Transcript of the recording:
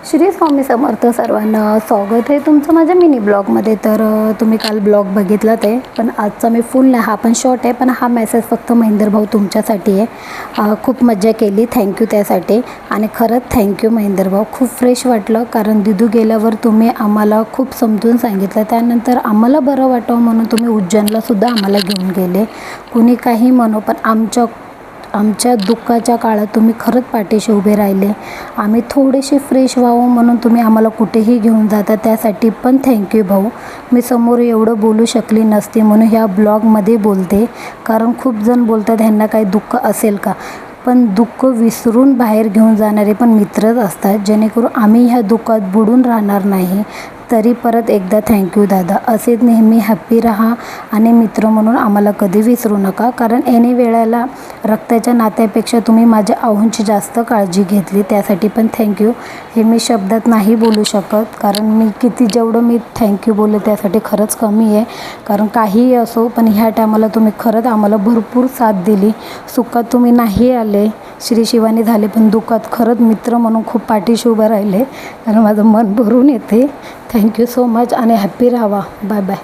श्री स्वामी समर्थ सर्वांना स्वागत आहे तुमचं माझ्या मिनी ब्लॉगमध्ये. तर तुम्ही काल ब्लॉग बघितलात आहे, पण आजचा मी फुल नाही, हा पण शॉर्ट आहे. पण हा मेसेज फक्त महेंद्र भाऊ तुमच्यासाठी आहे. खूप मजा केली, थँक्यू त्यासाठी. आणि खरंच थँक्यू महेंद्र भाऊ. खूप फ्रेश वाटलं, कारण दिदू गेल्यावर तुम्ही आम्हाला खूप समजून सांगितलं. त्यानंतर आम्हाला बरं वाटावं म्हणून तुम्ही उज्जैनलासुद्धा आम्हाला घेऊन गेले. कुणी काही म्हणो, पण आमच्या दुःखाच्या काळात तुम्ही खरंच पाठीशी उभे राहिले. आम्ही थोडेसे फ्रेश व्हावं म्हणून तुम्ही आम्हाला कुठेही घेऊन जाता, त्यासाठी पण थँक्यू भाऊ. मी समोर एवढं बोलू शकली नसते म्हणून ह्या ब्लॉगमध्ये बोलते, कारण खूप जण बोलतात ह्यांना काही दुःख असेल का. पण दुःख विसरून बाहेर घेऊन जाणारे पण मित्रच असतात, जेणेकरून आम्ही ह्या दुःखात बुडून राहणार नाही. तरी परत एकदा थँक्यू दादा. असेच नेहमी हॅप्पी राहा आणि मित्र म्हणून आम्हाला कधी विसरू नका, कारण ऐन वेळेला रक्ताच्या नात्यापेक्षा तुम्ही माझ्या आऊंची जास्त काळजी घेतली, त्यासाठी पण थँक्यू. हे मी शब्दात नाही बोलू शकत, कारण मी जेवढं मी थँक्यू बोलले त्यासाठी खरंच कमी आहे. कारण काहीही असो, पण ह्या टायमाला तुम्ही खरंच आम्हाला भरपूर साथ दिली. सुखात तुम्ही नाही आले, श्रीशिवानी झाले, पण दुःखात खरंच मित्र म्हणून खूप पाठीशी उभं राहिले, कारण माझं मन भरून येते. थँक्यू सो मच आणि हॅप्पी राहावा. Bye bye.